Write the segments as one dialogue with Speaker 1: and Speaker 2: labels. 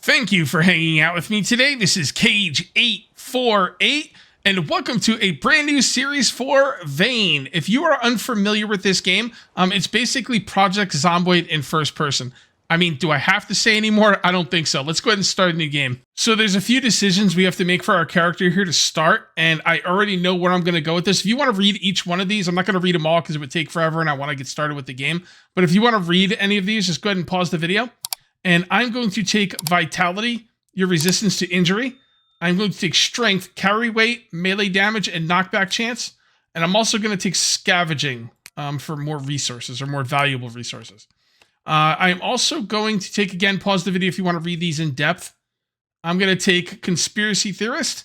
Speaker 1: Thank you for hanging out with me today. This is Cage848, and welcome to a brand new series for Vane. If you are unfamiliar with this game, it's basically Project Zomboid in first person. I mean, do I have to say any more? I don't think so. Let's go ahead and start a new game. So there's a few decisions we have to make for our character here to start, and I already know where I'm going to go with this. If you want to read each one of these, I'm not going to read them all because it would take forever and I want to get started with the game. But if you want to read any of these, just go ahead and pause the video. And I'm going to take Vitality, your resistance to injury. I'm going to take Strength, carry weight, melee damage, and knockback chance. And I'm also going to take Scavenging for more resources or more valuable resources. I'm also going to take, again, pause the video if you want to read these in depth. I'm going to take Conspiracy Theorist.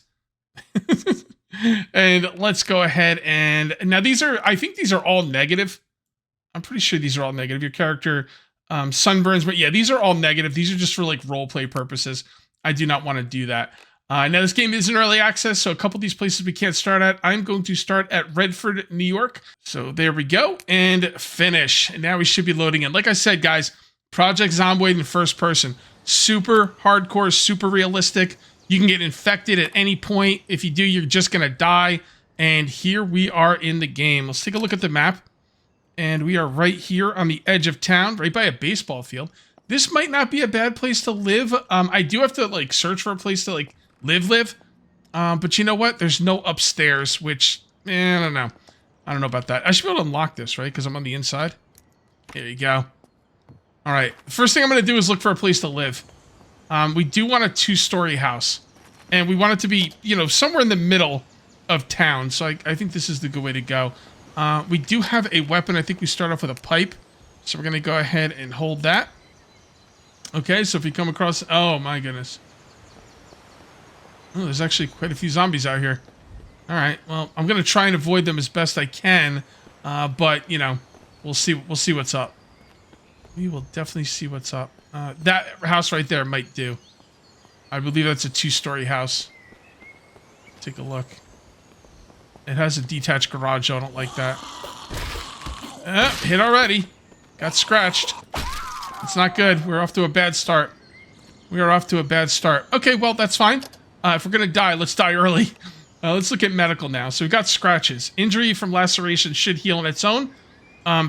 Speaker 1: And let's go ahead and... Now these are... I think these are all negative. I'm pretty sure these are all negative. Your character... sunburns, but yeah, these are all negative. These are just for like role play purposes. I do not want to do that. Now this game is in early access, so a couple of these places we can't start at. I'm going to start at Redford, New York. So there we go, and finish. And now we should be loading in. Like I said, guys, Project Zomboid in first person. Super hardcore, super realistic. You can get infected at any point. If you do, you're just going to die. And here we are in the game. Let's take a look at the map. And we are right here on the edge of town, right by a baseball field. This might not be a bad place to live. I do have to like search for a place to like live. But you know what? There's no upstairs, which, I don't know. I don't know about that. I should be able to unlock this, right? Because I'm on the inside. There you go. All right. The first thing I'm going to do is look for a place to live. We do want a 2-story house. And we want it to be, you know, somewhere in the middle of town. So I think this is the good way to go. We do have a weapon. I think we start off with a pipe. So we're going to go ahead and hold that. Okay, so if we come across... Oh, my goodness. Oh, there's actually quite a few zombies out here. All right, well, I'm going to try and avoid them as best I can. But, you know, we'll see what's up. We will definitely see what's up. That house right there might do. I believe that's a 2-story house. Take a look. It has a detached garage, so I don't like that. Hit already. Got scratched. It's not good. We're off to a bad start. We are off to a bad start. Okay, well, that's fine. If we're going to die, let's die early. Let's look at medical now. So we've got scratches. Injury from laceration should heal on its own.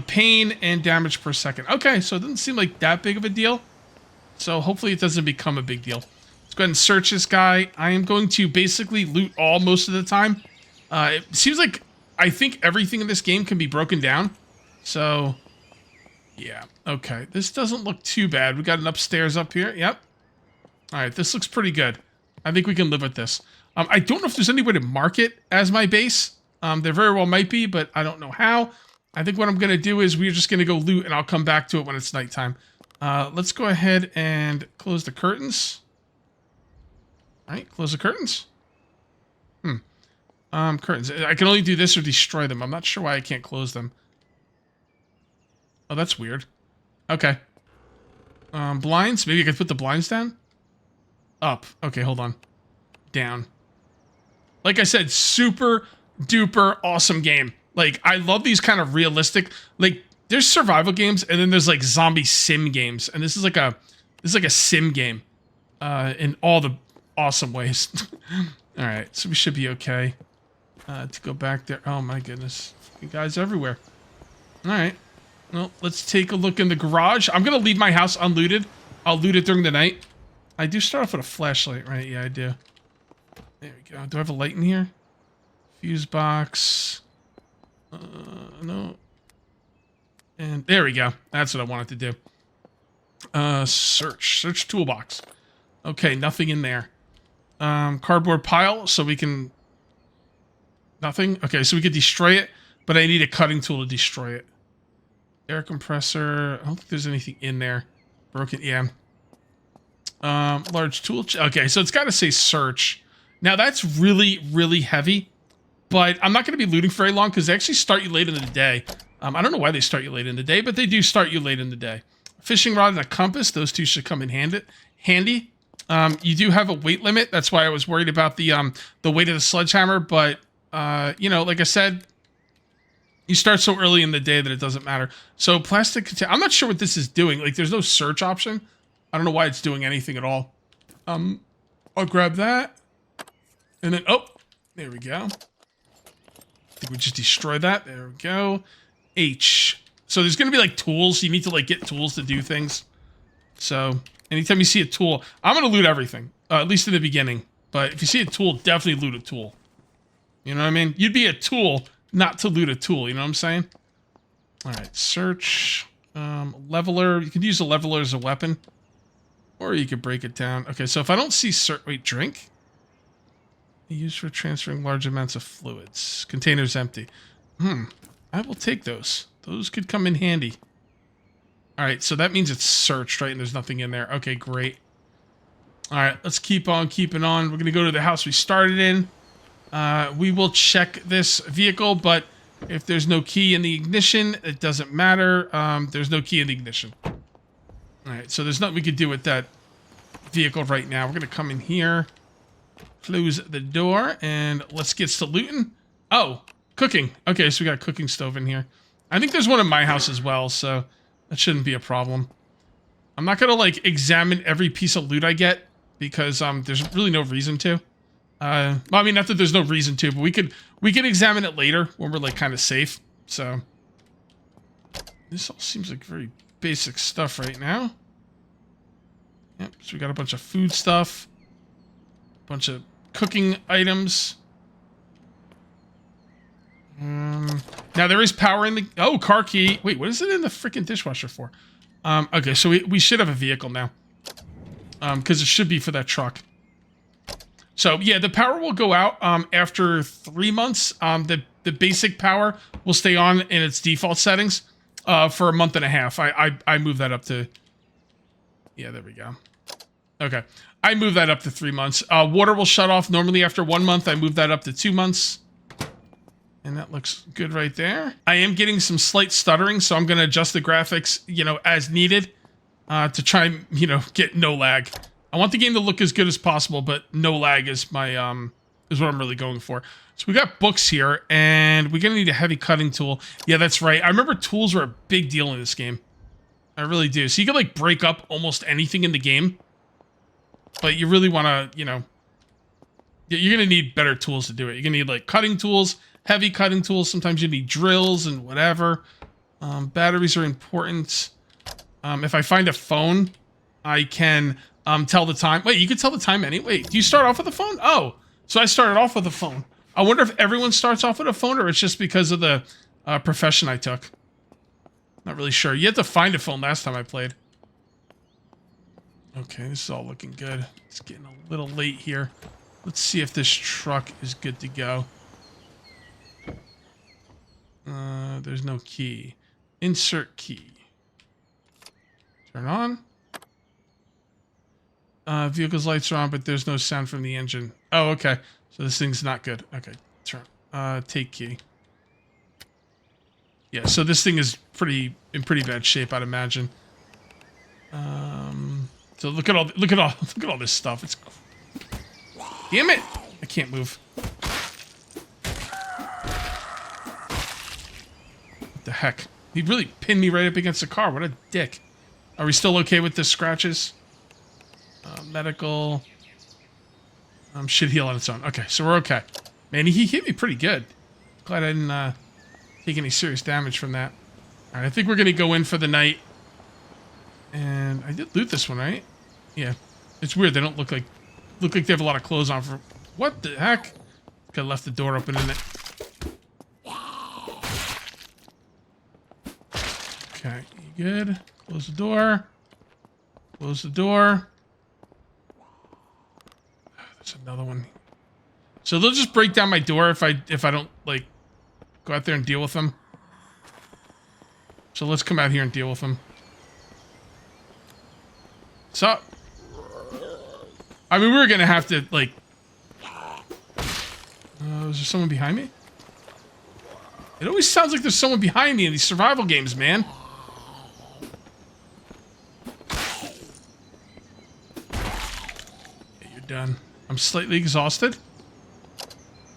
Speaker 1: Pain and damage per second. Okay, so it doesn't seem like that big of a deal. So hopefully it doesn't become a big deal. Let's go ahead and search this guy. I am going to basically loot all most of the time. It seems like I think everything in this game can be broken down. So, yeah. Okay. This doesn't look too bad. We got an upstairs up here. Yep. All right. This looks pretty good. I think we can live with this. I don't know if there's any way to mark it as my base. There very well might be, but I don't know how. I think what I'm going to do is we're just going to go loot, and I'll come back to it when it's nighttime. Let's go ahead and close the curtains. All right. Close the curtains. Curtains. I can only do this or destroy them. I'm not sure why I can't close them. Oh, that's weird. Okay. Blinds. Maybe I could put the blinds down? Up. Okay, hold on. Down. Like I said, super duper awesome game. Like, I love these kind of realistic... Like, there's survival games, and then there's, like, zombie sim games. And this is like a sim game. In all the awesome ways. Alright, so we should be okay. To go back there. Oh my goodness. You guys everywhere. Alright. Well, let's take a look in the garage. I'm going to leave my house unlooted. I'll loot it during the night. I do start off with a flashlight, right? Yeah, I do. There we go. Do I have a light in here? Fuse box. No. And there we go. That's what I wanted to do. Search. Search toolbox. Okay, nothing in there. Cardboard pile, so we can... Nothing? Okay, so we could destroy it, but I need a cutting tool to destroy it. Air compressor. I don't think there's anything in there. Broken, yeah. Large tool. Okay, so it's got to say search. Now, that's really, really heavy, but I'm not going to be looting for very long because they actually start you late in the day. I don't know why they start you late in the day, but they do start you late in the day. Fishing rod and a compass. Those two should come in handy. You do have a weight limit. That's why I was worried about the weight of the sledgehammer, but... you know, like I said, you start so early in the day that it doesn't matter. So plastic, I'm not sure what this is doing. Like, there's no search option. I don't know why it's doing anything at all. I'll grab that. And then, oh, there we go. I think we just destroy that. There we go. H. So there's going to be like tools. You need to like get tools to do things. So anytime you see a tool, I'm going to loot everything, at least in the beginning. But if you see a tool, definitely loot a tool. You know what I mean? You'd be a tool not to loot a tool. You know what I'm saying? All right, search. Leveler. You could use a leveler as a weapon. Or you could break it down. Okay, so if I don't see... Wait, drink? Used for transferring large amounts of fluids. Container's empty. I will take those. Those could come in handy. All right, so that means it's searched, right? And there's nothing in there. Okay, great. All right, let's keep on keeping on. We're going to go to the house we started in. We will check this vehicle, but if there's no key in the ignition, it doesn't matter. There's no key in the ignition. All right, so there's nothing we could do with that vehicle right now. We're going to come in here, close the door, and let's get to looting. Oh, cooking. Okay, so we got a cooking stove in here. I think there's one in my house as well, so that shouldn't be a problem. I'm not going to, like, examine every piece of loot I get because there's really no reason to. Well, I mean, not that there's no reason to, but we could examine it later when we're, like, kind of safe. So, this all seems like very basic stuff right now. Yep, so we got a bunch of food stuff. A bunch of cooking items. Now, there is power in the... Oh, car key. Wait, what is it in the freaking dishwasher for? Okay, so we should have a vehicle now. Because it should be for that truck. So, yeah, the power will go out after 3 months. The basic power will stay on in its default settings for a month and a half. I moved that up to... Yeah, there we go. Okay. I moved that up to 3 months. Water will shut off normally after 1 month. I moved that up to 2 months. And that looks good right there. I am getting some slight stuttering, so I'm going to adjust the graphics, you know, as needed to try and, you know, get no lag. I want the game to look as good as possible, but no lag is my is what I'm really going for. So we got books here, and we're going to need a heavy cutting tool. Yeah, that's right. I remember tools were a big deal in this game. I really do. So you can, like, break up almost anything in the game, but you really want to, you know, you're going to need better tools to do it. You're going to need, like, cutting tools, heavy cutting tools. Sometimes you need drills and whatever. Batteries are important. If I find a phone, I can tell the time. Wait, you can tell the time anyway. Do you start off with a phone? Oh, so I started off with a phone. I wonder if everyone starts off with a phone or it's just because of the profession I took. Not really sure. You had to find a phone last time I played. Okay, this is all looking good. It's getting a little late here. Let's see if this truck is good to go. There's no key. Insert key. Turn on. Vehicle's lights are on, but there's no sound from the engine. Oh, okay. So this thing's not good. Okay, turn. Take key. Yeah, so this thing is in pretty bad shape, I'd imagine. So look at all this stuff. It's... Damn it! I can't move. What the heck? He really pinned me right up against the car. What a dick. Are we still okay with the scratches? Medical. Should heal on its own. Okay, so we're okay. Man, he hit me pretty good. Glad I didn't take any serious damage from that. Alright, I think we're going to go in for the night. And I did loot this one, right? Yeah. It's weird. They don't look like they have a lot of clothes on for... What the heck? Could have left the door open in it. Okay, you good? Close the door. Close the door. There's another one. So they'll just break down my door if I don't, like, go out there and deal with them. So let's come out here and deal with them. What's up? I mean, we were gonna have to, like... is there someone behind me? It always sounds like there's someone behind me in these survival games, man. Okay, you're done. I'm slightly exhausted.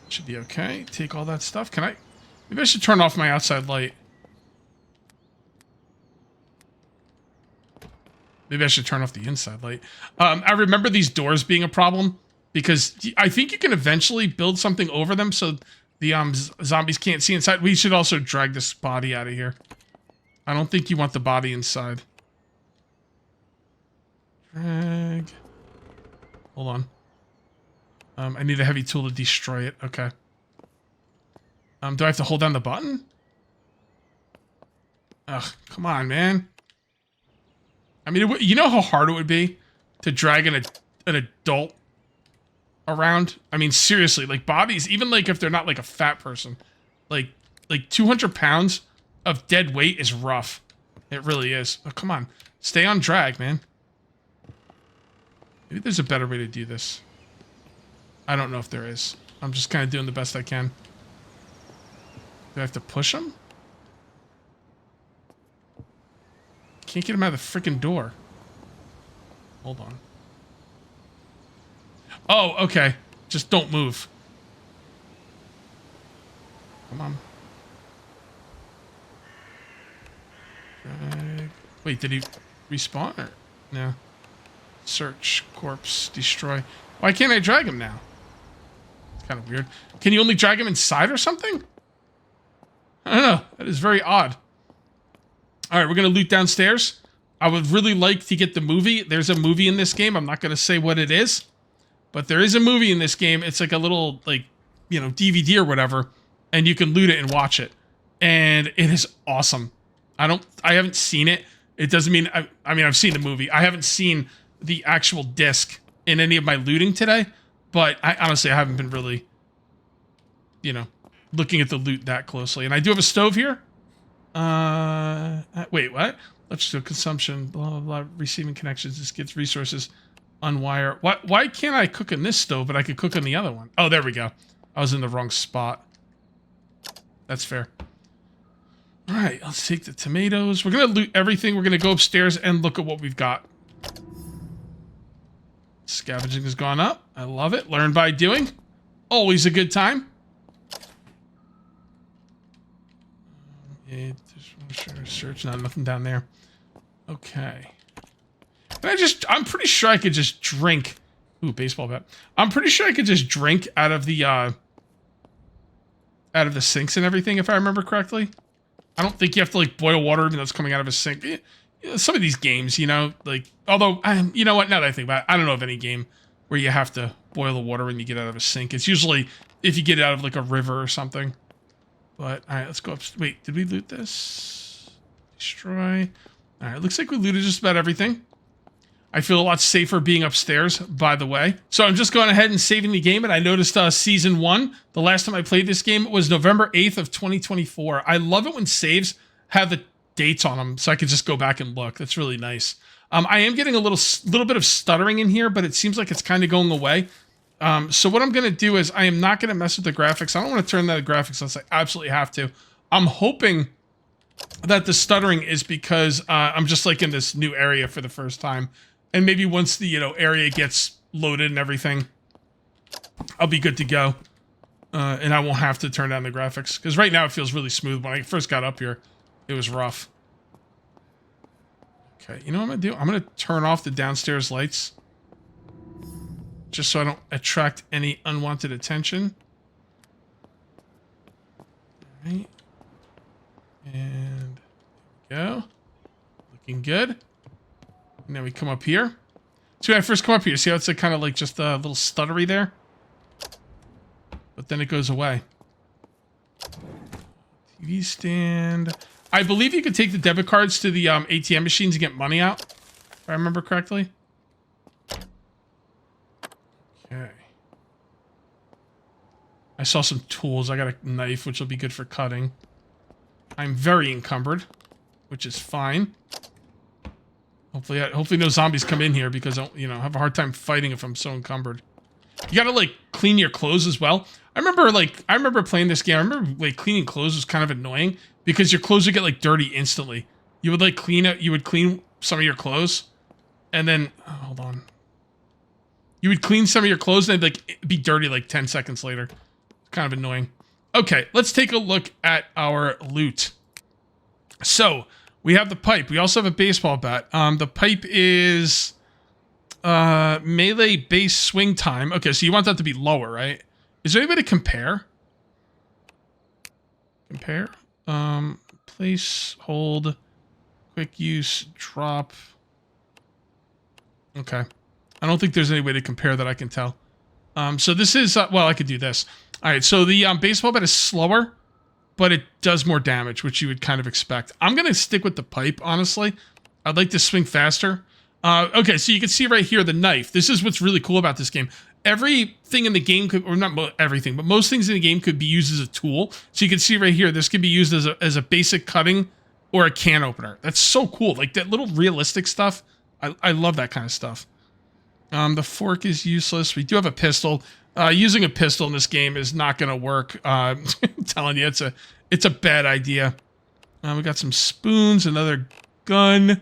Speaker 1: Should be okay. Take all that stuff. Can I... Maybe I should turn off my outside light. Maybe I should turn off the inside light. I remember these doors being a problem because I think you can eventually build something over them so the zombies can't see inside. We should also drag this body out of here. I don't think you want the body inside. Drag. Hold on. I need a heavy tool to destroy it. Okay. Do I have to hold down the button? Ugh, come on, man. I mean, you know how hard it would be to drag an adult around? I mean, seriously, like bodies, even like if they're not like a fat person, like 200 pounds of dead weight is rough. It really is. Oh, come on. Stay on drag, man. Maybe there's a better way to do this. I don't know if there is. I'm just kind of doing the best I can. Do I have to push him? Can't get him out of the freaking door. Hold on. Oh, okay. Just don't move. Come on. Drag. Wait, did he respawn or no? Search, corpse, destroy. Why can't I drag him now? It's kind of weird. Can you only drag him inside or something? I don't know. That is very odd. All right, we're going to loot downstairs. I would really like to get the movie. There's a movie in this game. I'm not going to say what it is, but there is a movie in this game. It's like a little, like, you know, DVD or whatever, and you can loot it and watch it. And it is awesome. I haven't seen it. It doesn't mean, I mean, I've seen the movie. I haven't seen the actual disc in any of my looting today, but I honestly, I haven't been really, you know, looking at the loot that closely. And I do have a stove here. Wait, what? Electrical consumption, blah, blah, blah, receiving connections, this gets resources, unwire. Why can't I cook in this stove, but I could cook on the other one? Oh, there we go. I was in the wrong spot. That's fair. All right, let's take the tomatoes. We're going to loot everything. We're going to go upstairs and look at what we've got. Scavenging has gone up. I love it. Learn by doing. Always a good time. Search, nothing down there. Okay. I'm pretty sure I could just drink. Ooh, baseball bat. I'm pretty sure I could just drink out of the sinks and everything, if I remember correctly. I don't think you have to like boil water even though it's coming out of a sink. Some of these games, you know, like, although, you know what, now that I think about it, I don't know of any game where you have to boil the water when you get out of a sink. It's usually if you get it out of like a river or something. But, all right, let's go up. Wait, did we loot this? Destroy. All right, looks like we looted just about everything. I feel a lot safer being upstairs, by the way. So I'm just going ahead and saving the game, and I noticed Season 1, the last time I played this game, was November 8th of 2024. I love it when saves have the dates on them, so I could just go back and look. That's really nice. I am getting a little bit of stuttering in here, but it seems like it's kind of going away. So what I'm going to do is I am not going to mess with the graphics. I don't want to turn that graphics unless I absolutely have to. I'm hoping that the stuttering is because I'm just like in this new area for the first time. And maybe once the, area gets loaded and everything, I'll be good to go. And I won't have to turn down the graphics. Because right now it feels really smooth. When I first got up here, it was rough. Okay, you know what I'm going to do? I'm going to turn off the downstairs lights. Just so I don't attract any unwanted attention. All right. And there we go. Looking good. And then we come up here. So when I first come up here, see how it's like kind of like just a little stuttery there? But then it goes away. TV stand. I believe you could take the debit cards to the ATM machines and get money out. If I remember correctly. Okay. I saw some tools. I got a knife, which will be good for cutting. I'm very encumbered, which is fine. Hopefully no zombies come in here because I have a hard time fighting if I'm so encumbered. You gotta like clean your clothes as well. I remember playing this game. I remember like cleaning clothes was kind of annoying because your clothes would get like dirty instantly. You would like clean some of your clothes, and then hold on. You would clean some of your clothes and they'd like be dirty like 10 seconds later. Kind of annoying. Okay, let's take a look at our loot. So We have the pipe. We also have a baseball bat. The pipe is melee base swing time. Okay, so you want that to be lower, right? Is there any way to compare? Compare? Place, hold, quick use, drop. Okay. I don't think there's any way to compare that I can tell. So this is, well, I could do this. All right, so the baseball bat is slower, but it does more damage, which you would kind of expect. I'm going to stick with the pipe, honestly. I'd like to swing faster. Okay, so you can see right here the knife. This is what's really cool about this game. Everything in the game could, or not everything, but most things in the game could be used as a tool. So you can see right here, this could be used as a basic cutting or a can opener. That's so cool. Like that little realistic stuff. I love that kind of stuff. The fork is useless. We do have a pistol. Using a pistol in this game is not going to work. I'm telling you, it's a bad idea. We got some spoons, another gun.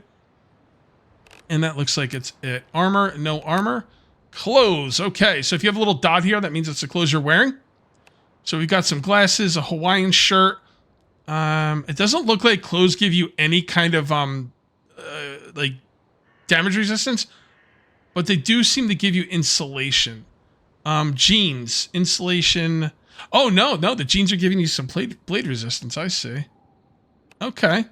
Speaker 1: And that looks like it's it. Armor, no armor. Clothes. Okay, so if you have a little dot here, that means it's the clothes you're wearing. So we've got some glasses, a Hawaiian shirt. It doesn't look like clothes give you any kind of like damage resistance, but they do seem to give you insulation. Jeans, insulation. Oh, no, the jeans are giving you some blade resistance. I see. Okay.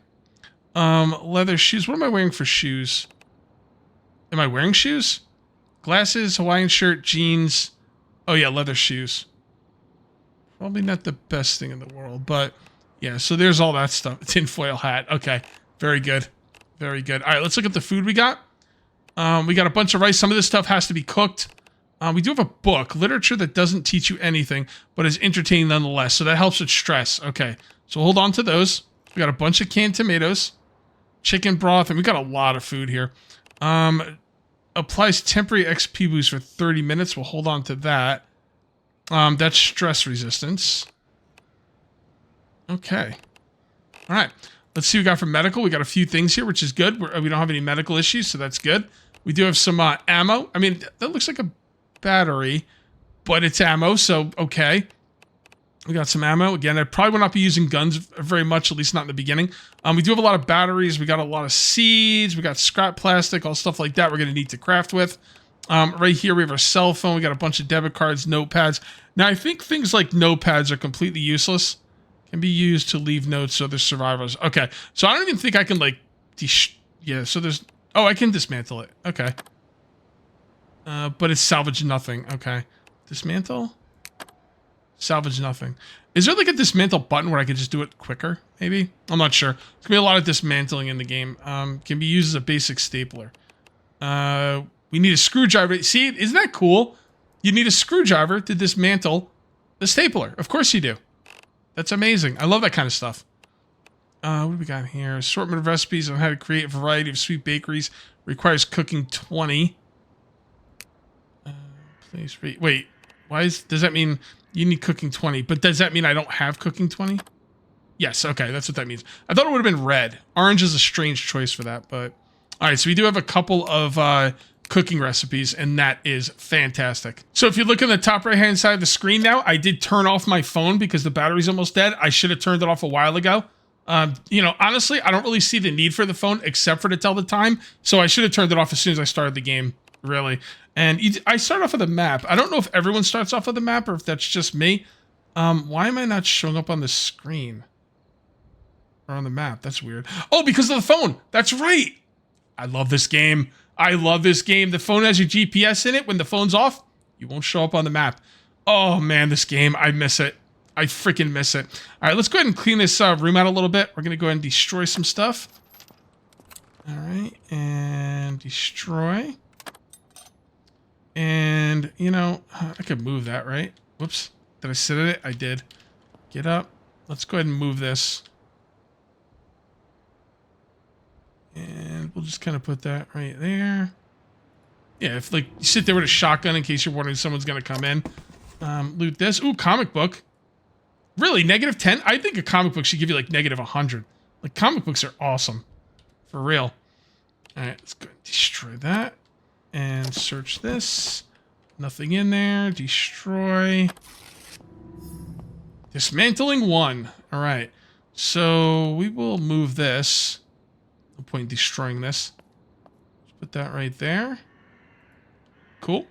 Speaker 1: Leather shoes. What am I wearing for shoes? Am I wearing shoes? Glasses, Hawaiian shirt, jeans. Oh, yeah, leather shoes. Probably not the best thing in the world, but yeah, so there's all that stuff. Tinfoil hat. Okay, very good. Very good. All right, let's look at the food we got. We got a bunch of rice. Some of this stuff has to be cooked. We do have a book, literature that doesn't teach you anything, but is entertaining nonetheless. So that helps with stress. Okay, so hold on to those. We got a bunch of canned tomatoes, chicken broth, and we got a lot of food here. Applies temporary XP boost for 30 minutes. We'll hold on to that. That's stress resistance. Okay. All right. Let's see what we got for medical. We got a few things here, which is good. We don't have any medical issues, so that's good. We do have some ammo. I mean, that looks like a battery, but it's ammo, so okay. We got some ammo. Again, I probably will not be using guns very much, at least not in the beginning. We do have a lot of batteries. We got a lot of seeds. We got scrap plastic, all stuff like that we're going to need to craft with. Right here, we have our cell phone. We got a bunch of debit cards, notepads. Now, I think things like notepads are completely useless. Can be used to leave notes to other survivors. Okay, so I don't even think I can, like, yeah, so there's... Oh, I can dismantle it. Okay. But it's salvage nothing. Okay. Dismantle? Salvage nothing. Is there like a dismantle button where I could just do it quicker? Maybe? I'm not sure. There's gonna be a lot of dismantling in the game. Can be used as a basic stapler. We need a screwdriver. See, isn't that cool? You need a screwdriver to dismantle the stapler. Of course you do. That's amazing. I love that kind of stuff. What do we got here? Assortment of recipes on how to create a variety of sweet bakeries. Requires cooking 20. Please read. Wait. Does that mean you need cooking 20? But does that mean I don't have cooking 20? Yes, okay, that's what that means. I thought it would have been red. Orange is a strange choice for that, but... Alright, so we do have a couple of cooking recipes, and that is fantastic. So if you look in the top right-hand side of the screen now, I did turn off my phone because the battery's almost dead. I should have turned it off a while ago. You know, honestly, I don't really see the need for the phone except for to tell the time, so I should have turned it off as soon as I started the game, really. And I start off with a map. I don't know if everyone starts off with a map or if that's just me. Why am I not showing up on the screen? Or on the map? That's weird. Oh, because of the phone! That's right! I love this game. I love this game. The phone has your GPS in it. When the phone's off, you won't show up on the map. Oh, man, this game. I miss it. I freaking miss it. All right, let's go ahead and clean this room out a little bit. We're going to go ahead and destroy some stuff. All right, and destroy. And, you know, I could move that, right? Whoops. Did I sit in it? I did. Get up. Let's go ahead and move this. And we'll just kind of put that right there. Yeah, if, like, you sit there with a shotgun in case you're wondering someone's going to come in. Loot this. Ooh, comic book. Really? Negative 10? I think a comic book should give you, like, negative 100. Like, comic books are awesome. For real. All right, let's go ahead and destroy that. And search this. Nothing in there. Destroy. Dismantling 1. All right. So we will move this. No point in destroying this. Just put that right there. Cool.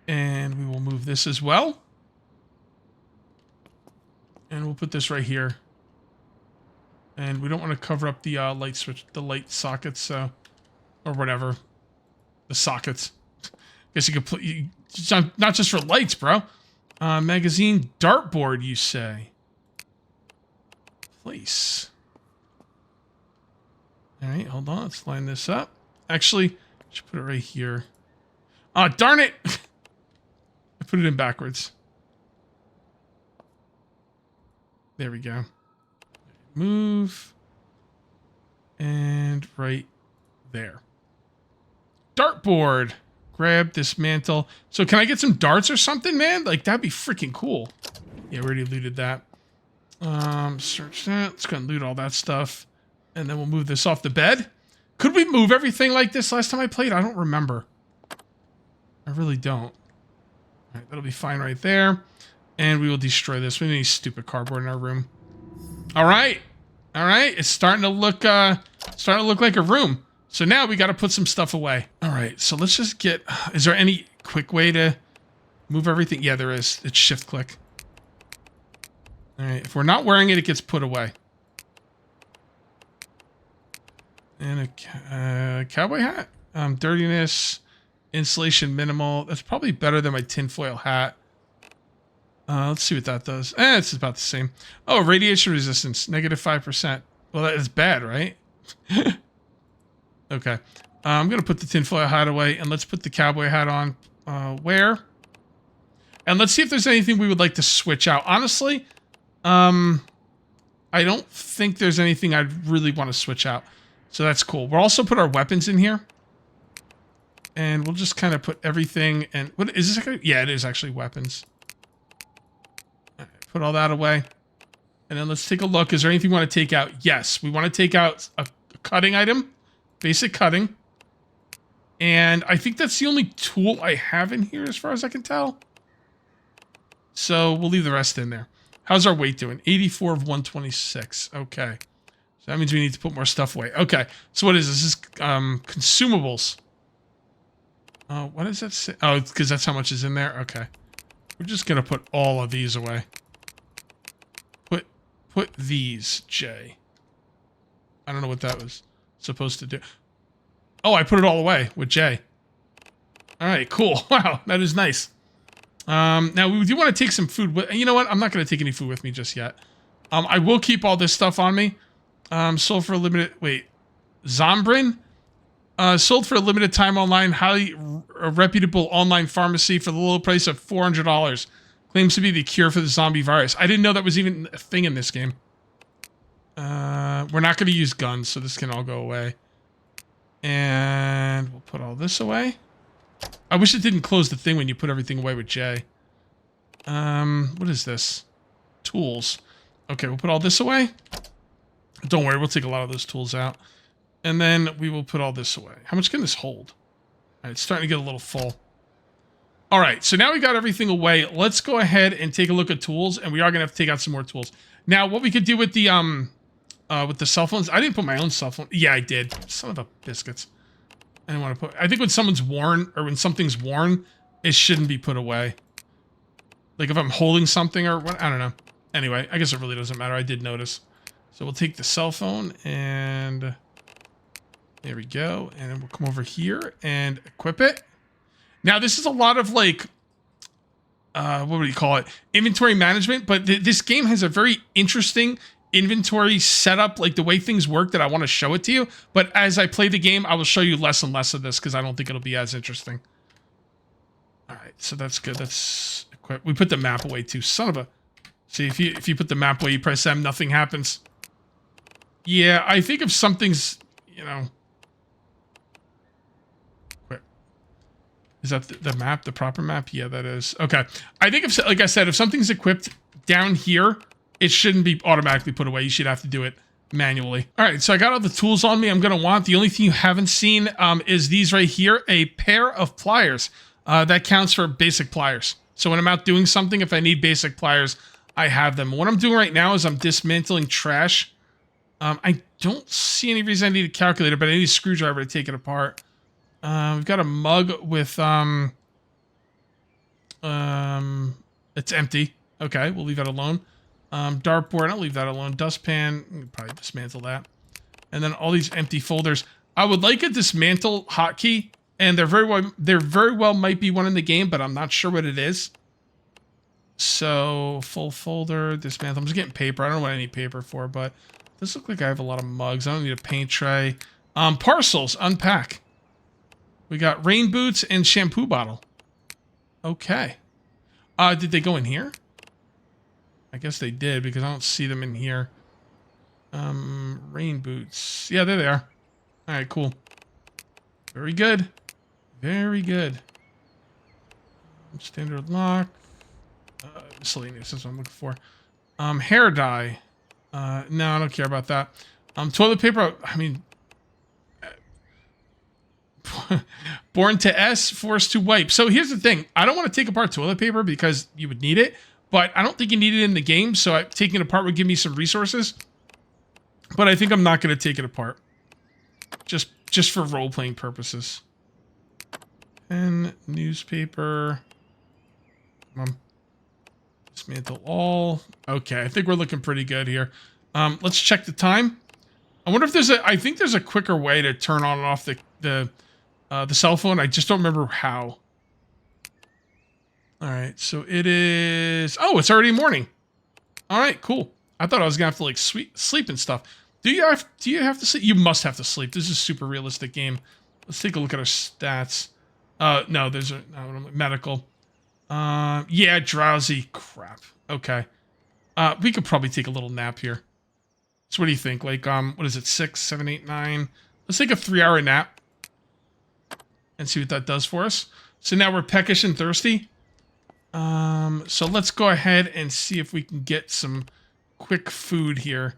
Speaker 1: And we will move this as well. And we'll put this right here. And we don't want to cover up the light switch, the light sockets, so, or whatever, the sockets. Guess you could put, not just for lights, bro. Magazine dartboard, you say? Place. All right, hold on. Let's line this up. Actually, I should put it right here. Oh, darn it! I put it in backwards. There we go. Move. And right there. Dartboard. Grab, dismantle. So can I get some darts or something, man? Like, that'd be freaking cool. Yeah, we already looted that. Search that. Let's go and loot all that stuff. And then we'll move this off the bed. Could we move everything like this last time I played? I don't remember. I really don't. All right, that'll be fine right there. And we will destroy this. We need stupid cardboard in our room. All right. All right. It's starting to look like a room. So now we got to put some stuff away. All right. So let's just get, is there any quick way to move everything? Yeah, there is. It's shift click. All right. If we're not wearing it, it gets put away. And a cowboy hat. Dirtiness, insulation minimal. That's probably better than my tinfoil hat. Let's see what that does. It's about the same. Oh, radiation resistance, -5%. Well, that is bad, right? Okay. I'm going to put the tinfoil hat away, and let's put the cowboy hat on. Where? And let's see if there's anything we would like to switch out. Honestly, I don't think there's anything I'd really want to switch out. So that's cool. We'll also put our weapons in here. And we'll just kind of put everything, and what is this? Yeah, it is actually weapons. Put all that away. And then let's take a look. Is there anything we want to take out? Yes, we want to take out a cutting item. Basic cutting. And I think that's the only tool I have in here as far as I can tell. So we'll leave the rest in there. How's our weight doing? 84 of 126. Okay. So that means we need to put more stuff away. Okay. So what is this? This is consumables. What does that say? Oh, because that's how much is in there? Okay. We're just going to put all of these away. Put these, J. I don't know what that was supposed to do. Oh, I put it all away with J. All right, cool. Wow, that is nice. Now, we do want to take some food with... You know what? I'm not going to take any food with me just yet. I will keep all this stuff on me. Sold for a limited... Wait. Zomboid? Sold for a limited time online. Highly reputable online pharmacy for the low price of $400. Claims to be the cure for the zombie virus. I didn't know that was even a thing in this game. We're not going to use guns, so this can all go away. And we'll put all this away. I wish it didn't close the thing when you put everything away with J. What is this? Tools. Okay, we'll put all this away. Don't worry, we'll take a lot of those tools out. And then we will put all this away. How much can this hold? All right, it's starting to get a little full. All right, so now we got everything away. Let's go ahead and take a look at tools, and we are going to have to take out some more tools. Now, what we could do with the cell phones, I didn't put my own cell phone. Yeah, I did. Son of a biscuits. I didn't want to put... I think when someone's worn, or when something's worn, it shouldn't be put away. Like if I'm holding something or what, I don't know. Anyway, I guess it really doesn't matter. I did notice. So we'll take the cell phone, and... There we go. And then we'll come over here and equip it. Now, this is a lot of, like, what would you call it? Inventory management, but this game has a very interesting inventory setup, like the way things work that I want to show it to you. But as I play the game, I will show you less and less of this because I don't think it'll be as interesting. All right, so that's good. That's equipped. We put the map away, too. Son of a... See, if you put the map away, you press M, nothing happens. Yeah, I think if something's, you know... Is that the map, the proper map? Yeah, that is. Okay. I think, if, like I said, if something's equipped down here, it shouldn't be automatically put away. You should have to do it manually. All right, so I got all the tools on me I'm going to want. The only thing you haven't seen is these right here, a pair of pliers. That counts for basic pliers. So when I'm out doing something, if I need basic pliers, I have them. What I'm doing right now is I'm dismantling trash I don't see any reason I need a calculator, but I need a screwdriver to take it apart. We've got a mug with it's empty. Okay, we'll leave that alone. Dartboard, I'll leave that alone. Dustpan, probably dismantle that. And then all these empty folders. I would like a dismantle hotkey, and there very well might be one in the game, but I'm not sure what it is. So full folder, dismantle. I'm just getting paper. I don't know what I need paper for, but this looks like I have a lot of mugs. I don't need a paint tray. Parcels, unpack. We got rain boots and shampoo bottle. Okay. Did they go in here? I guess they did because I don't see them in here. Rain boots. Yeah, there they are. All right, cool. Very good. Very good. Standard lock. Miscellaneous is what I'm looking for. Hair dye. No, I don't care about that. Toilet paper. I mean, born to S, forced to wipe. So here's the thing. I don't want to take apart toilet paper because you would need it, but I don't think you need it in the game. So taking it apart would give me some resources. But I think I'm not going to take it apart. Just for role-playing purposes. And newspaper. Come on. Dismantle all. Okay, I think we're looking pretty good here. Let's check the time. I wonder if I think there's a quicker way to turn on and off the cell phone. I just don't remember how. All right, so it is. Oh, it's already morning. All right, cool. I thought I was gonna have to like sleep and stuff. Do you have to sleep? You must have to sleep. This is a super realistic game. Let's take a look at our stats. No, there's no medical. Yeah, drowsy. Crap. Okay. We could probably take a little nap here. So what do you think? Like, what is it? 6, 7, 8, 9. Let's take a 3-hour nap and see what that does for us. So now we're peckish and thirsty. So let's go ahead and see if we can get some quick food here.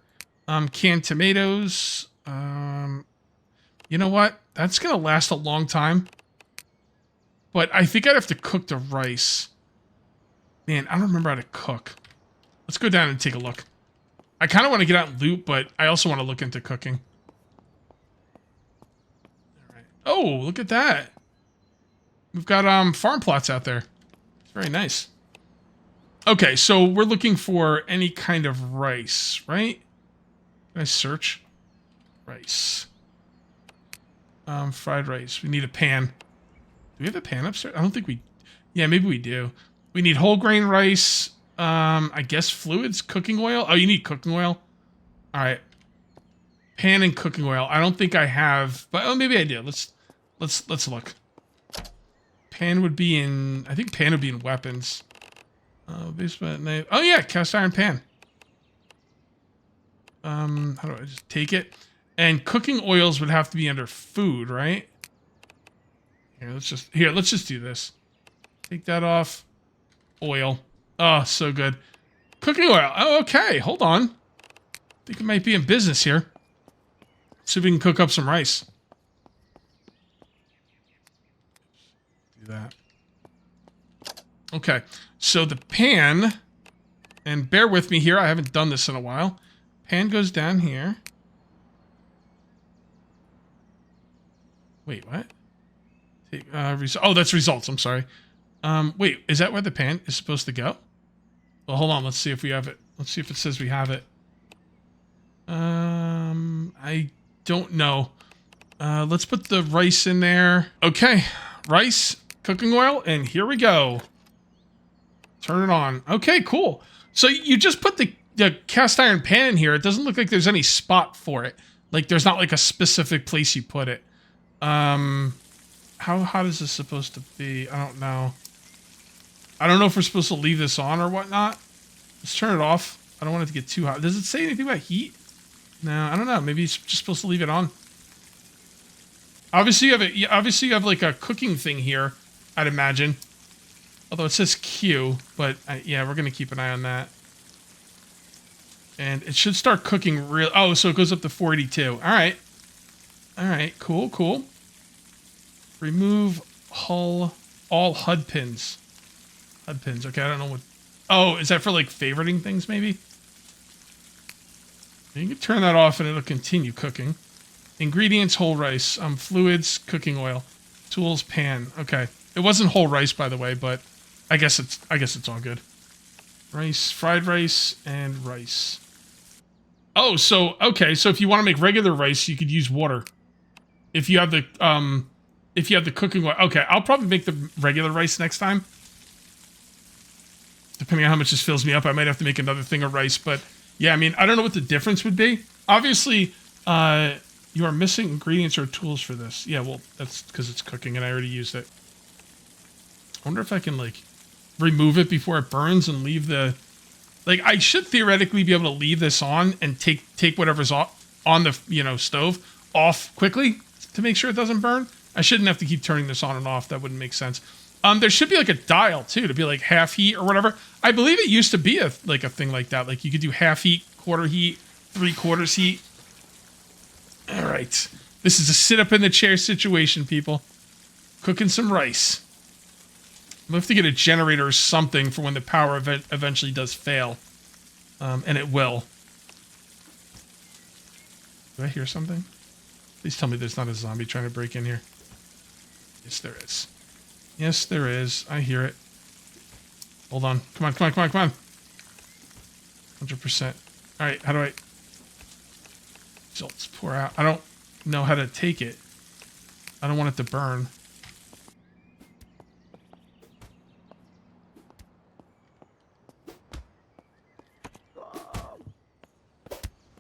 Speaker 1: Canned tomatoes. You know what? That's going to last a long time. But I think I'd have to cook the rice. Man, I don't remember how to cook. Let's go down and take a look. I kind of want to get out and loot, but I also want to look into cooking. All right. Oh, look at that. We've got farm plots out there. It's very nice. Okay, so we're looking for any kind of rice, right? Can I search? Rice. Fried rice. We need a pan. Do we have a pan upstairs? I don't think we... Yeah, maybe we do. We need whole grain rice. I guess fluids, cooking oil. Oh, you need cooking oil. All right. Pan and cooking oil. I don't think I have, but oh, maybe I do. Let's look. Pan would be in. I think pan would be in weapons. Basement knife. Oh yeah, cast iron pan. How do I just take it? And cooking oils would have to be under food, right? Let's just do this. Take that off. Oil. Oh, so good. Cooking oil. Oh, okay. Hold on. I think it might be in business here. See if we can cook up some rice. Do that. Okay. So the pan, and bear with me here. I haven't done this in a while. Pan goes down here. Wait, what? Oh, that's results. I'm sorry. Wait, is that where the pan is supposed to go? Well, hold on. Let's see if we have it. Let's see if it says we have it. I don't know. Let's put the rice in there. Okay, rice, cooking oil, and here we go. Turn it on. Okay, cool. So you just put the cast iron pan in here. It doesn't look like there's any spot for it. Like there's not like a specific place you put it. How hot is this supposed to be? I don't know. I don't know if we're supposed to leave this on or whatnot. Let's turn it off. I don't want it to get too hot. Does it say anything about heat? No, I don't know. Maybe it's just supposed to leave it on. Obviously, you have like a cooking thing here, I'd imagine. Although it says Q, but yeah, we're gonna keep an eye on that. And it should start cooking real. Oh, so it goes up to 482. All right. All right. Cool. Cool. Remove all HUD pins. HUD pins. Okay, I don't know what... Oh, is that for, like, favoriting things, maybe? You can turn that off and it'll continue cooking. Ingredients, whole rice. Fluids, cooking oil. Tools, pan. Okay. It wasn't whole rice, by the way, but I guess it's all good. Rice, fried rice, and rice. Oh, so okay. So if you want to make regular rice, you could use water. If you have the cooking oil. Okay, I'll probably make the regular rice next time. Depending on how much this fills me up, I might have to make another thing of rice. But yeah, I mean, I don't know what the difference would be. Obviously, you are missing ingredients or tools for this. Yeah, well, that's because it's cooking and I already used it. I wonder if I can, like, remove it before it burns and leave the... Like, I should theoretically be able to leave this on and take whatever's on the, stove off quickly to make sure it doesn't burn. I shouldn't have to keep turning this on and off. That wouldn't make sense. There should be, like, a dial, too, to be, like, half heat or whatever. I believe it used to be a thing like that. Like, you could do half heat, quarter heat, 3/4 heat. All right. This is a sit-up-in-the-chair situation, people. Cooking some rice. We'll have to get a generator or something for when the power eventually does fail. And it will. Do I hear something? Please tell me there's not a zombie trying to break in here. Yes, there is. Yes, there is. I hear it. Hold on. Come on, come on, come on, come on. 100%. All right, how do I... Results pour out. I don't know how to take it. I don't want it to burn.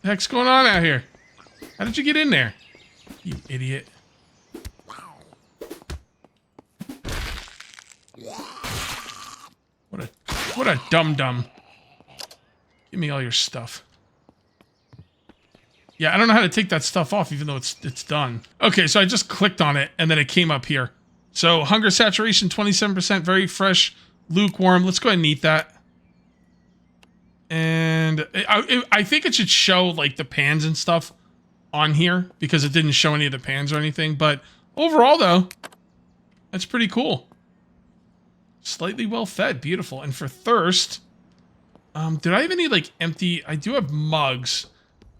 Speaker 1: The heck's going on out here? How did you get in there? You idiot. What a dum-dum. Give me all your stuff. Yeah, I don't know how to take that stuff off even though it's done. Okay, so I just clicked on it and then it came up here. So hunger saturation 27%, very fresh, lukewarm. Let's go ahead and eat that. And I think it should show like the pans and stuff on here because it didn't show any of the pans or anything. But overall though, that's pretty cool. Slightly well fed, beautiful. And for thirst, did I have any like empty? I do have mugs.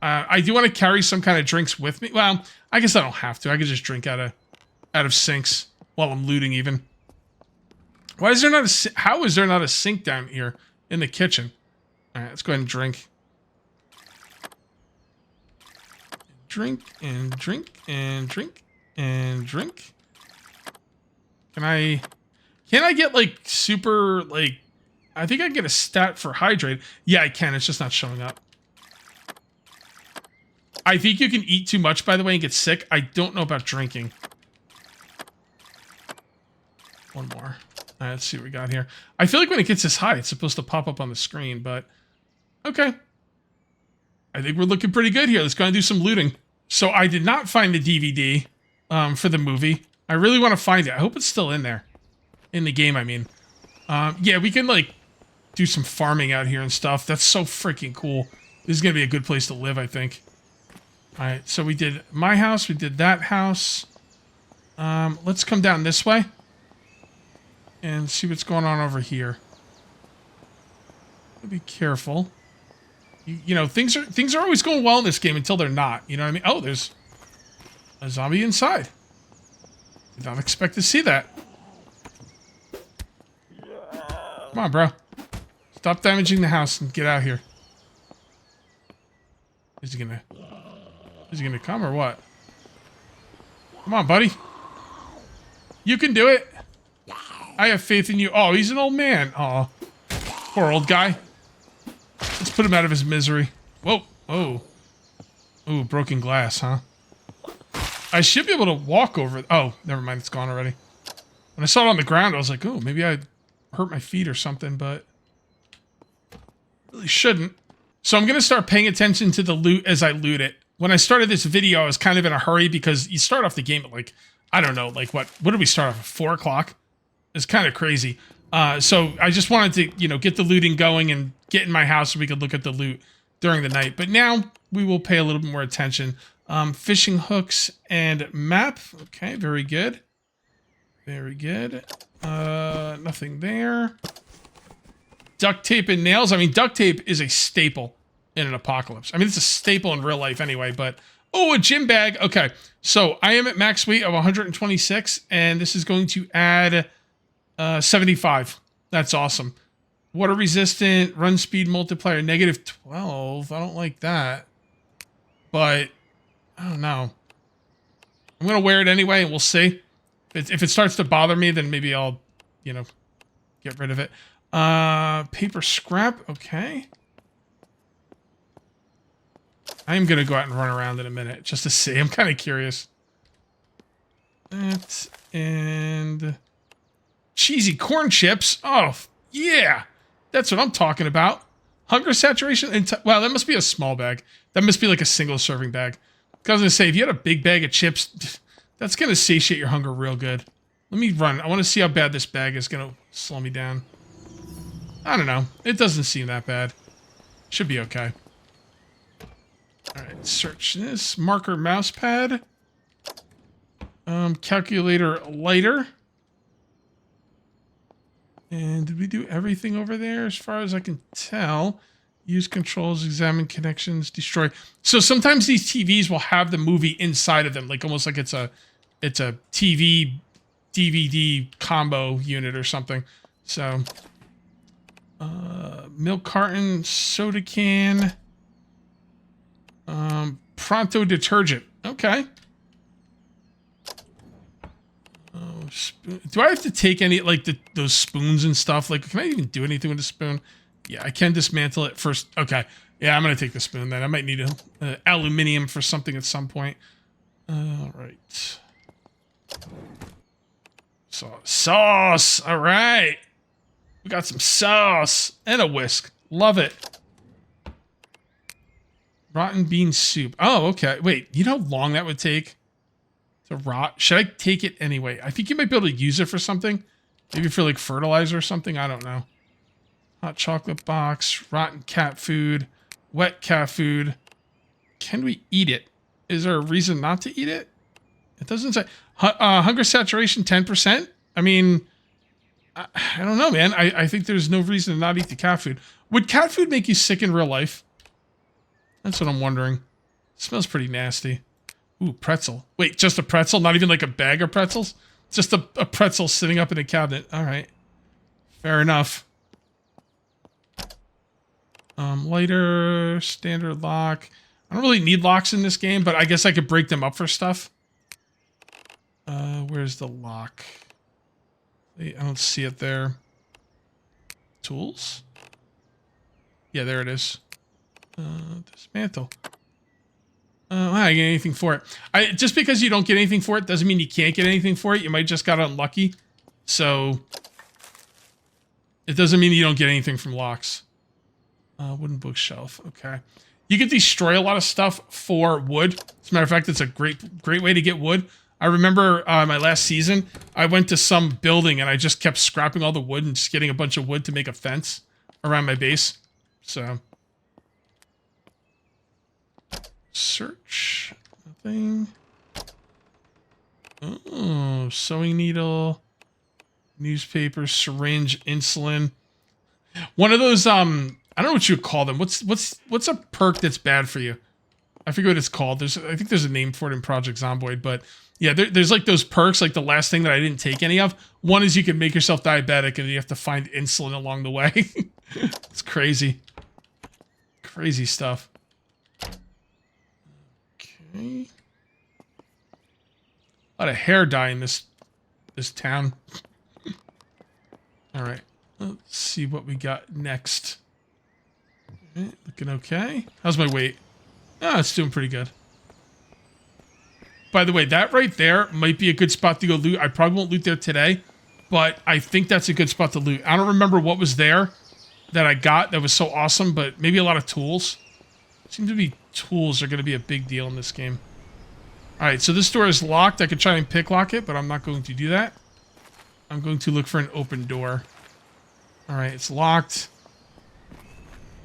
Speaker 1: I do want to carry some kind of drinks with me. Well, I guess I don't have to. I could just drink out of sinks while I'm looting even. Why is there not a... How is there not a sink down here in the kitchen? All right, let's go ahead and drink. Drink and drink and drink and drink. Can I get like super like... I think I can get a stat for hydrate. Yeah, I can. It's just not showing up. I think you can eat too much, by the way, and get sick. I don't know about drinking. One more. All right, let's see what we got here. I feel like when it gets this high, it's supposed to pop up on the screen, but... Okay. I think we're looking pretty good here. Let's go and do some looting. So I did not find the DVD for the movie. I really want to find it. I hope it's still in there. In the game, I mean. Yeah, we can, like, do some farming out here and stuff. That's so freaking cool. This is going to be a good place to live, I think. Alright, so we did my house, we did that house. Let's come down this way. And see what's going on over here. Be careful. You know, things are always going well in this game until they're not. You know what I mean? Oh, there's a zombie inside. Did not expect to see that. Come on, bro. Stop damaging the house and get out here. Is he gonna come or what? Come on, buddy. You can do it. I have faith in you. Oh, he's an old man. Oh, poor old guy. Let's put him out of his misery. Whoa. Oh. Ooh, broken glass, huh? I should be able to walk over it. Oh, never mind. It's gone already. When I saw it on the ground, I was like, oh, maybe I hurt my feet or something, but really shouldn't. So I'm going to start paying attention to the loot as I loot it. When I started this video, I was kind of in a hurry because you start off the game at like, I don't know, like what did we start off at? 4 o'clock? It's kind of crazy. So I just wanted to, you know, get the looting going and get in my house so we could look at the loot during the night. But now we will pay a little bit more attention. Fishing hooks and map. Okay, very good. Very good. Nothing there. Duct tape and nails. I mean, duct tape is a staple in an apocalypse. I mean, it's a staple in real life anyway, but... Oh, a gym bag. Okay, so I am at max weight of 126, and this is going to add 75. That's awesome. Water resistant, run speed multiplier, -12. I don't like that. But, I don't know. I'm going to wear it anyway, and we'll see. If it starts to bother me, then maybe I'll, get rid of it. Paper scrap, okay. I am going to go out and run around in a minute, just to see. I'm kind of curious. That, and... cheesy corn chips. Oh, yeah. That's what I'm talking about. Hunger saturation. Wow, that must be a small bag. That must be like a single serving bag. I was going to say, if you had a big bag of chips, that's going to satiate your hunger real good. Let me run. I want to see how bad this bag is going to slow me down. I don't know. It doesn't seem that bad. Should be okay. Alright, search this. Marker mouse pad. Calculator lighter. And did we do everything over there as far as I can tell? Use controls, examine connections, destroy. So sometimes these TVs will have the movie inside of them, like almost like it's a TV DVD combo unit or something. So milk carton, soda can, Pronto detergent. Okay. Do I have to take any, like, those spoons and stuff? Like, can I even do anything with a spoon? Yeah, I can dismantle it first. Okay. Yeah, I'm going to take the spoon then. I might need aluminium for something at some point. All right. Sauce. All right. We got some sauce and a whisk. Love it. Rotten bean soup. Oh, okay. Wait, you know how long that would take to rot? Should I take it anyway? I think you might be able to use it for something. Maybe for like fertilizer or something. I don't know. Hot chocolate box. Rotten cat food. Wet cat food. Can we eat it? Is there a reason not to eat it? It doesn't say. Hunger saturation 10%? I mean, I don't know, man. I think there's no reason to not eat the cat food. Would cat food make you sick in real life? That's what I'm wondering. It smells pretty nasty. Ooh, pretzel. Wait, just a pretzel? Not even like a bag of pretzels? Just a pretzel sitting up in a cabinet. All right. Fair enough. Lighter, standard lock. I don't really need locks in this game, but I guess I could break them up for stuff. Where's the lock? I don't see it there. Tools? Yeah, there it is. Dismantle. I didn't get anything for it. Just because you don't get anything for it doesn't mean you can't get anything for it. You might just got unlucky. So, it doesn't mean you don't get anything from locks. Wooden bookshelf. Okay. You can destroy a lot of stuff for wood. As a matter of fact, it's a great way to get wood. I remember my last season, I went to some building and I just kept scrapping all the wood and just getting a bunch of wood to make a fence around my base. So... search. Nothing. Oh, sewing needle. Newspaper, syringe, insulin. One of those, I don't know what you would call them. What's a perk that's bad for you? I forget what it's called. I think there's a name for it in Project Zomboid, but yeah, there's like those perks, like the last thing that I didn't take any of. One is you can make yourself diabetic and you have to find insulin along the way. It's crazy. Crazy stuff. Okay. A lot of hair dye in this town. All right. Let's see what we got next. Okay, looking okay. How's my weight? Ah, it's doing pretty good. By the way, that right there might be a good spot to go loot. I probably won't loot there today, but I think that's a good spot to loot. I don't remember what was there that I got that was so awesome, but maybe a lot of tools. Seems to be tools are going to be a big deal in this game. All right, so this door is locked. I could try and pick lock it, but I'm not going to do that. I'm going to look for an open door. All right, it's locked.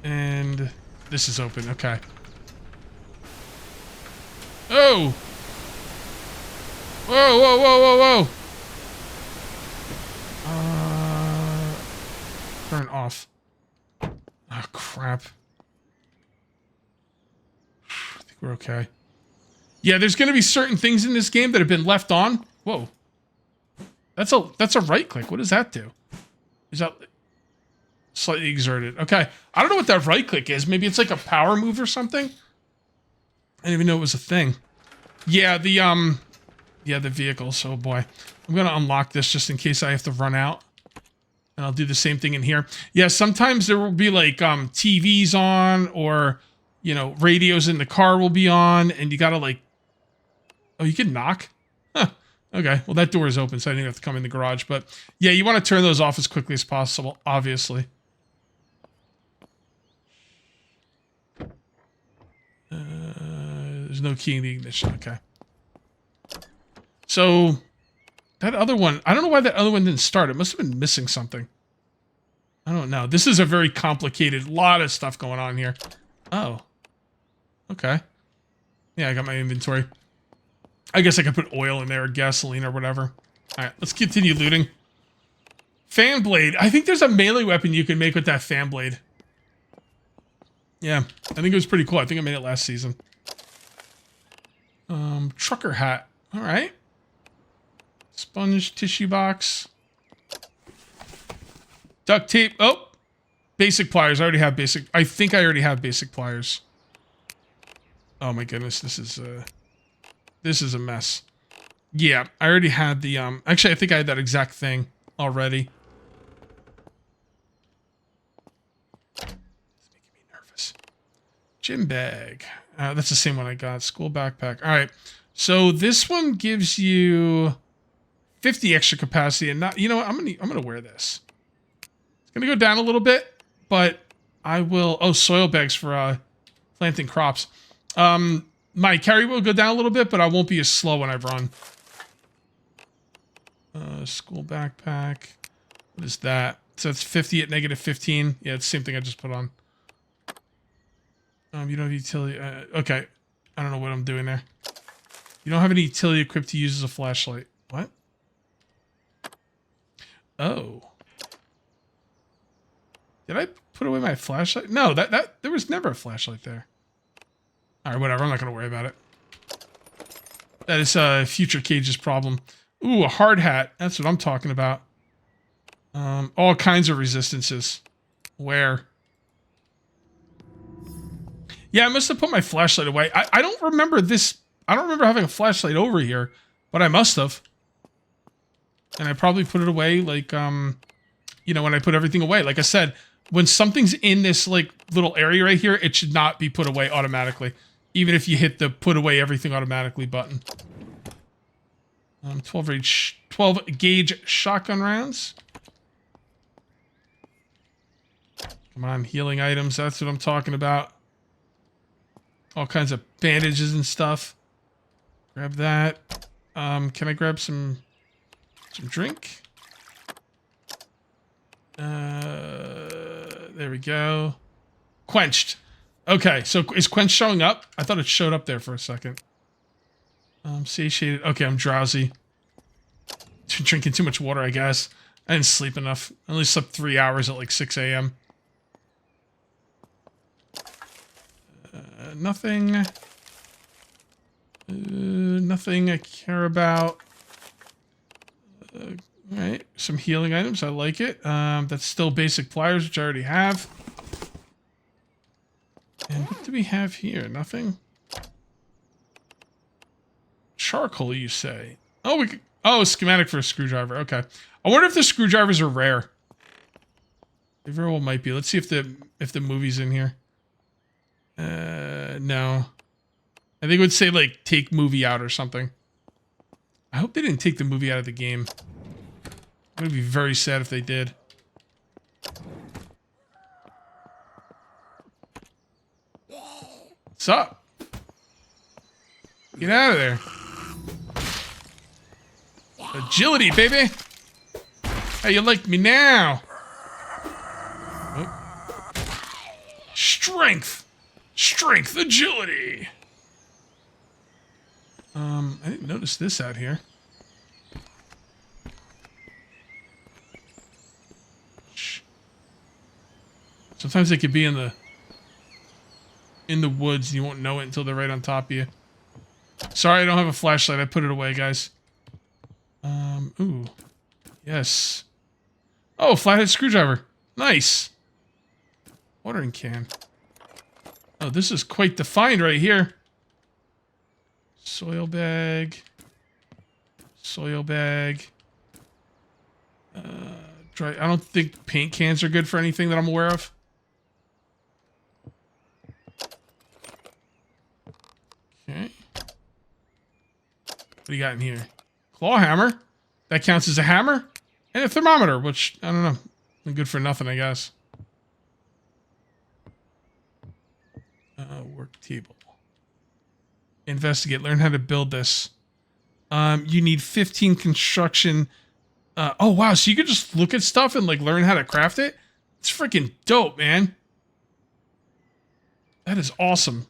Speaker 1: And this is open. Okay. Oh! Whoa, whoa, whoa, whoa, whoa! Turn off. Oh, crap. we're okay. Yeah, there's going to be certain things in this game that have been left on. Whoa. That's a right click. What does that do? Is that slightly exerted? Okay. I don't know what that right click is. Maybe it's like a power move or something. I didn't even know it was a thing. Yeah, the vehicles. Oh boy. I'm going to unlock this just in case I have to run out. And I'll do the same thing in here. Yeah, sometimes there will be like TVs on, or, you know, radios in the car will be on, and you got to like... Oh, you can knock? Huh. Okay, well that door is open, so I didn't have to come in the garage. But yeah, you want to turn those off as quickly as possible, obviously. There's no key in the ignition. Okay. So that other one, I don't know why that other one didn't start. It must have been missing something. I don't know. This is a very complicated, lot of stuff going on here. Oh. Okay. Yeah, I got my inventory. I guess I could put oil in there, or gasoline, or whatever. Alright, let's continue looting. Fan blade. I think there's a melee weapon you can make with that fan blade. Yeah, I think it was pretty cool. I think I made it last season. Trucker hat. Alright. Sponge tissue box. Duct tape. Oh! Basic pliers. I already have basic... I think I already have basic pliers. Oh my goodness, this is a mess. Yeah, I already had the, actually, I think I had that exact thing already. It's making me nervous. Gym bag. That's the same one I got. School backpack. All right. So this one gives you 50 extra capacity, and not, you know what? I'm gonna wear this. It's gonna go down a little bit, but I will... Oh, soil bags for, planting crops. My carry will go down a little bit, but I won't be as slow when I run. School backpack. What is that? So it's 50 at negative 15. Yeah, it's the same thing I just put on. You don't have utility. Okay. I don't know what I'm doing there. You don't have any utility equipped to use as a flashlight. What? Oh. Did I put away my flashlight? No, there was never a flashlight there. Alright, whatever. I'm not going to worry about it. That is future Cage's problem. Ooh, a hard hat. That's what I'm talking about. All kinds of resistances. Where? Yeah, I must have put my flashlight away. I don't remember this. I don't remember having a flashlight over here, but I must have. And I probably put it away like, you know, when I put everything away. Like I said, when something's in this like little area right here, it should not be put away automatically. Even if you hit the put away everything automatically button. 12 gauge shotgun rounds. Come on, healing items. That's what I'm talking about. All kinds of bandages and stuff. Grab that. Can I grab some drink? There we go. Quenched. Okay, so is quenched showing up? I thought it showed up there for a second. Satiated. Okay, I'm drowsy. Drinking too much water, I guess. I didn't sleep enough. I only slept 3 hours at like 6 a.m. Nothing. Nothing I care about. Alright, some healing items. I like it. That's still basic pliers, which I already have. And what do we have here? Nothing? Charcoal, you say? Oh, we could... Oh, schematic for a screwdriver. Okay. I wonder if the screwdrivers are rare. They very well might be. Let's see if the movie's in here. No. I think it would say, like, take movie out or something. I hope they didn't take the movie out of the game. I'm gonna be very sad if they did. What's up? Get out of there. Agility, baby. How you like me now? Oh. Strength. Strength, agility. I didn't notice this out here. Sometimes they could be in in the woods and you won't know it until they're right on top of you. Sorry, I don't have a flashlight. I put it away, guys. Ooh. Yes. Oh, flathead screwdriver. Nice. Watering can. Oh, this is quite defined right here. Soil bag. Soil bag. Dry. I don't think paint cans are good for anything that I'm aware of. Okay. What do you got in here? Claw hammer. That counts as a hammer. And a thermometer, which, I don't know. Good for nothing, I guess. Work table. Investigate. Learn how to build this. You need 15 construction. Oh, wow. So you could just look at stuff and, like, learn how to craft it? It's freaking dope, man. That is awesome.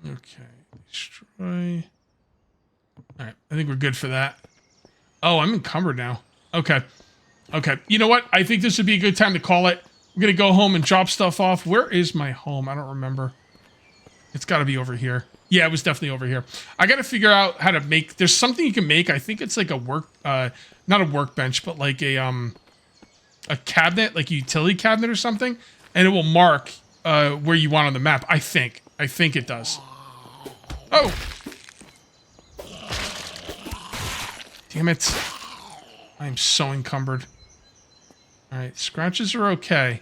Speaker 1: Okay. Destroy. Alright, I think we're good for that. Oh, I'm encumbered now. Okay. Okay. You know what? I think this would be a good time to call it. I'm gonna go home and drop stuff off. Where is my home? I don't remember. It's gotta be over here. Yeah, it was definitely over here. I gotta figure out how to make... There's something you can make. I think it's like a work... not a workbench, but like a cabinet, like a utility cabinet or something. And it will mark where you want on the map. I think. I think it does. Oh! Damn it. I'm so encumbered. Alright, scratches are okay.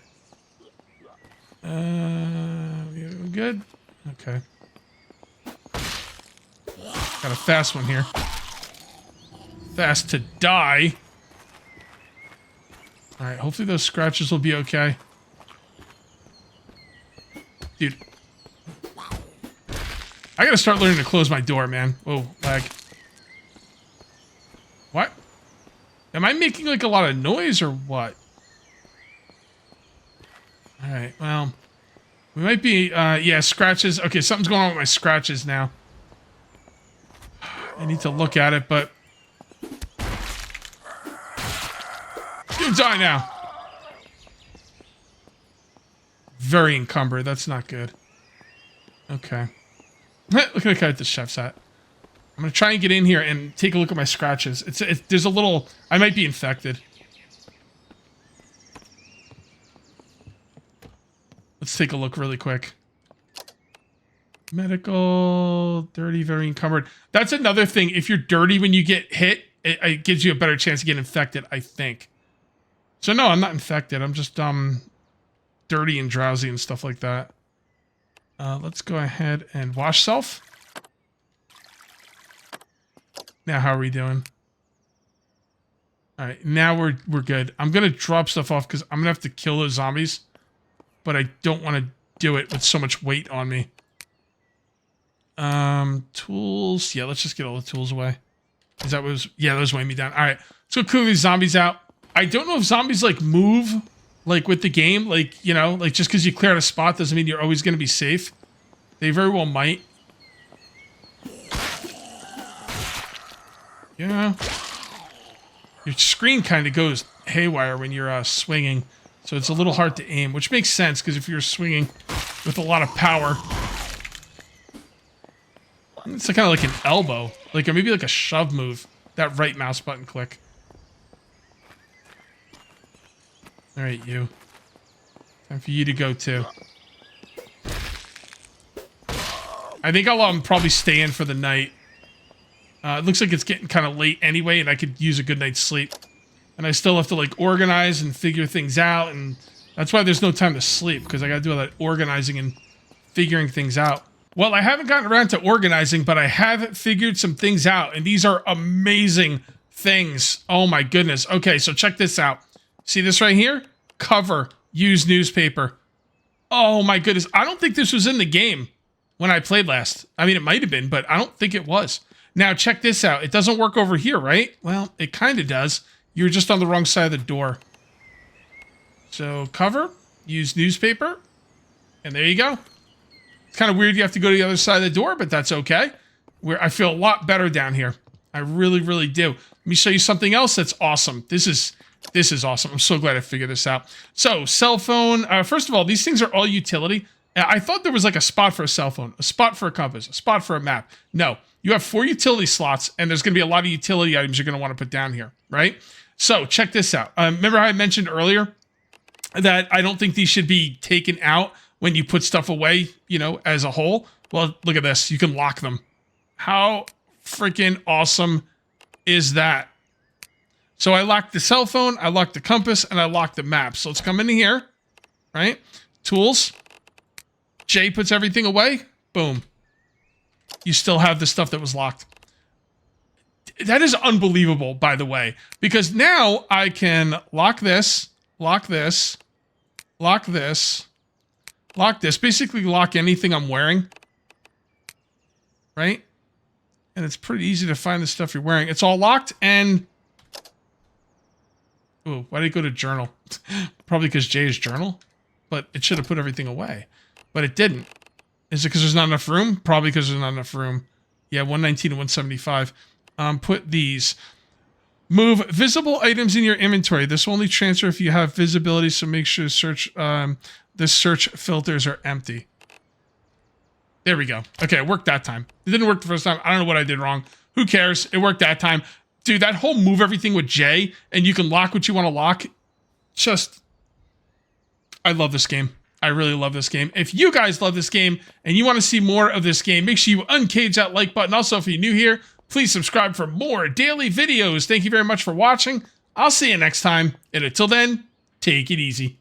Speaker 1: We good? Okay. Got a fast one here. Fast to die. Alright, hopefully those scratches will be okay. Dude. I gotta start learning to close my door, man. Whoa, lag. What? Am I making like a lot of noise or what? Alright, well. We might be, yeah, scratches. Okay, something's going on with my scratches now. I need to look at it, but... You die now. Very encumbered. That's not good. Okay. Look at the guy at the chef's hat. I'm gonna try and get in here and take a look at my scratches. There's a little... I might be infected. Let's take a look really quick. Medical... Dirty, very encumbered. That's another thing. If you're dirty when you get hit, it gives you a better chance to get infected, I think. So no, I'm not infected. I'm just, dirty and drowsy and stuff like that. Let's go ahead and wash self. Now, how are we doing? All right, now we're good. I'm gonna drop stuff off because I'm gonna have to kill those zombies, but I don't want to do it with so much weight on me. Tools. Yeah, let's just get all the tools away. Is that what was? Yeah, those weigh me down. All right, let's go clear these zombies out. I don't know if zombies like move like with the game, like, you know, like just because you clear out a spot doesn't mean you're always gonna be safe. They very well might. Yeah. Your screen kind of goes haywire when you're swinging, so it's a little hard to aim, which makes sense because if you're swinging with a lot of power, it's kind of like an elbow, like, or maybe like a shove move. That right mouse button click. All right, you. Time for you to go too. I think I'll probably stay in for the night. It looks like it's getting kind of late anyway, and I could use a good night's sleep. And I still have to, like, organize and figure things out, and that's why there's no time to sleep, because I gotta do all that organizing and figuring things out. Well, I haven't gotten around to organizing, but I have figured some things out, and these are amazing things. Oh my goodness. Okay, so check this out. See this right here? Cover. Use newspaper. Oh my goodness. I don't think this was in the game when I played last. I mean, it might have been, but I don't think it was. Now, check this out. It doesn't work over here, right? Well, it kind of does. You're just on the wrong side of the door. So, cover, use newspaper, and there you go. It's kind of weird you have to go to the other side of the door, but that's okay. I feel a lot better down here. I really, really do. Let me show you something else that's awesome. This is This is awesome. I'm so glad I figured this out. So, cell phone. First of all, these things are all utility. I thought there was like a spot for a cell phone, a spot for a compass, a spot for a map. No, you have 4 utility slots, and there's going to be a lot of utility items you're going to want to put down here, right? So, check this out. Remember how I mentioned earlier that I don't think these should be taken out when you put stuff away, you know, as a whole? Well, look at this. You can lock them. How freaking awesome is that? So I locked the cell phone, I locked the compass, and I locked the map. So let's come in here, right? Tools. J puts everything away. Boom. You still have the stuff that was locked. That is unbelievable, by the way, because now I can lock this, lock this, lock this, lock this. Basically lock anything I'm wearing, right? And it's pretty easy to find the stuff you're wearing. It's all locked and... Ooh, why did it go to journal? Probably because J is journal, but it should have put everything away. But it didn't. Is it because there's not enough room? Probably because there's not enough room. Yeah, 119 and 175. Put these. Move visible items in your inventory. This will only transfer if you have visibility, so make sure the search filters are empty. There we go. Okay, it worked that time. It didn't work the first time. I don't know what I did wrong. Who cares? It worked that time. Dude, that whole move everything with J, and you can lock what you want to lock. Just, I love this game. I really love this game. If you guys love this game, and you want to see more of this game, make sure you uncage that like button. Also, if you're new here, please subscribe for more daily videos. Thank you very much for watching. I'll see you next time. And until then, take it easy.